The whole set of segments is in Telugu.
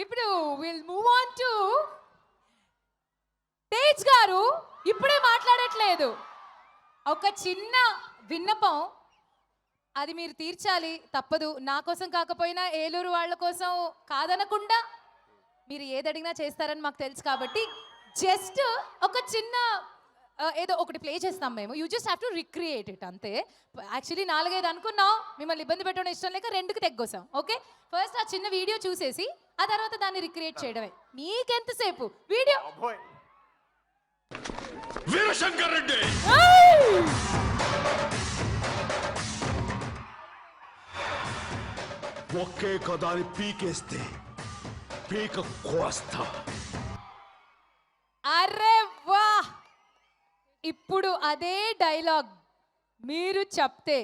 ఇప్పుడు will move on to Tej గారు. ఇప్పుడే మాట్లాడట్లేదు. ఒక చిన్న విన్నపం, అది మీరు తీర్చాలి, తప్పదు. నా కోసం కాకపోయినా ఏలూరు వాళ్ళ కోసం కాదనకుండా మీరు ఏది అడిగినా చేస్తారని మాకు తెలుసు కాబట్టి జస్ట్ ఒక చిన్న ఏదో ఒకటి ప్లే చేస్తాం మేము. You just have to recreate it అంతే. యాక్చువల్లీ 4-5 అనుకున్నాం, మిమ్మల్ని ఇబ్బంది పెట్టడం ఇష్టం లేక 2కి తెగ్గొసాం. ఓకే, ఫస్ట్ ఆ చిన్న వీడియో చూసేసి ఆ తర్వాత దాన్ని రిక్రియేట్ చేయడమే. నీకెంతసేపు వీడియో. వీరశంకర్ రెడ్డి ఒకే కదాని పీకేస్తే పీక కోస్తా. అరే వా, ఇప్పుడు అదే డైలాగ్ మీరు చెప్తే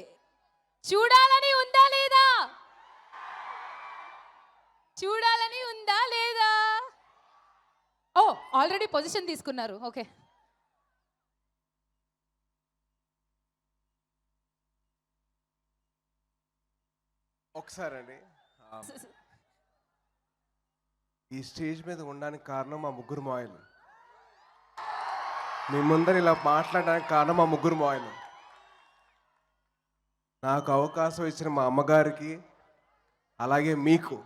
చూడాలని ఉందా లేదా? చూడాలని ఉందా లేదా? ఓ, ఆల్రెడీ పొజిషన్ తీసుకున్నారు. ఓకే, ఒకసారి అండి, ఈ స్టేజ్ మీద ఉండడానికి కారణం మా ముగ్గురు మాయలు. మీ ముందర ఇలా మాట్లాడడానికి కారణం మా ముగ్గురు మాయలు. నాకు అవకాశం ఇచ్చిన మా అమ్మగారికి అలాగే మీకు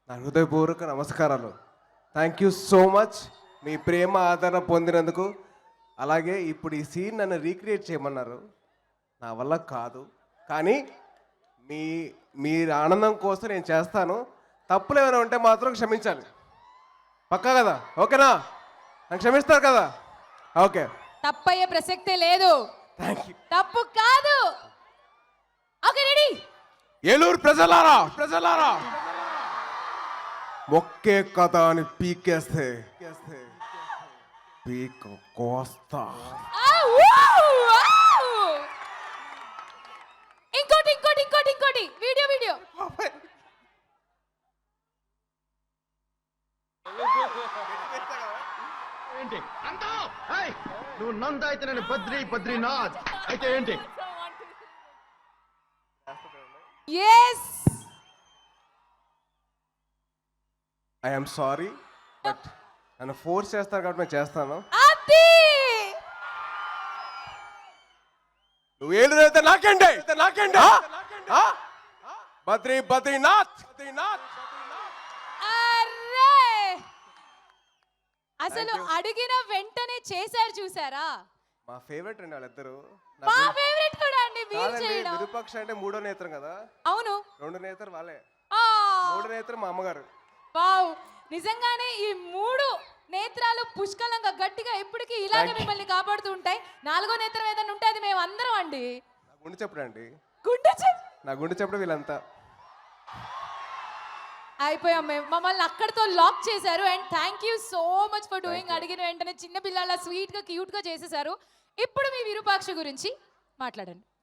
నా హృదయపూర్వక నమస్కారాలు. థ్యాంక్ యూ సో మచ్ మీ ప్రేమ ఆదరణ పొందినందుకు. అలాగే ఇప్పుడు ఈ సీన్ నన్ను రీక్రియేట్ చేయమన్నారు, నా వల్ల కాదు, కానీ మీరు ఆనందం కోసం నేను చేస్తాను. తప్పులు ఏమైనా ఉంటే మాత్రం క్షమించాలి, పక్కా కదా? ఓకేనా? నన్ను క్షమిస్తారు కదా? ఓకే, తప్పయ్యే ప్రసక్తే లేదు. Thank you. తప్పు కాదు. Okay, ready. ఏలూరు ప్రజలారా ఒకే కథ అని పీకేస్తే పీక కోస్తా. ఇంకోటి ఇంకోటి ఇంకోటి ఇంకోటి వీడియో. ఏంటి అంటావ్? ఏయ్, నువ్వు నంద అయితే నేను బద్రీనాథ్ అయితే ఏంటి? yes ఐఎమ్ సారీ, బట్ నన్ను ఫోర్స్ చేస్తారు కాబట్టి నేను చేస్తాను. అది నువ్వు ఏలూరు అయితే నాకేంటి? బద్రీనాథ్. అరే, అసలు అడిగిన వెంటనే చేశారు, చూసారా? మా ఫేవరెట్ అండి వాళ్ళిద్దరు. మా ఫేవరెట్ కూడా అండి మీరు చేయడం. విరూపాక్ష అంటే 3వ నేత్రం కదా. అవును, 2 నేత్రం వాళ్ళే, ఆ 3వ నేత్రం మా అమ్మగారు. వావ్, నిజంగానే ఈ 3 నేత్రాలు పుష్కలంగా గట్టిగా ఎప్పటికీ ఇలాగే మిమ్మల్ని కాపాడుతూ ఉంటాయి. 4వ నేత్రం ఏదైనా ఉంటే అది మేము అందరం అండి. నా గుండె చెప్పడు అండి, గుండె నా గుండె చెప్పడం వీళ్ళంతా. అయిపోయాం మేము. మమ్మల్ని అక్కడితో లాక్ చేశారు. And thank you so much for doing. అడిగిన వెంటనే చిన్న పిల్లల స్వీట్ గా క్యూట్ గా చేసేసారు. ఇప్పుడు మీ విరూపాక్ష గురించి మాట్లాడండి.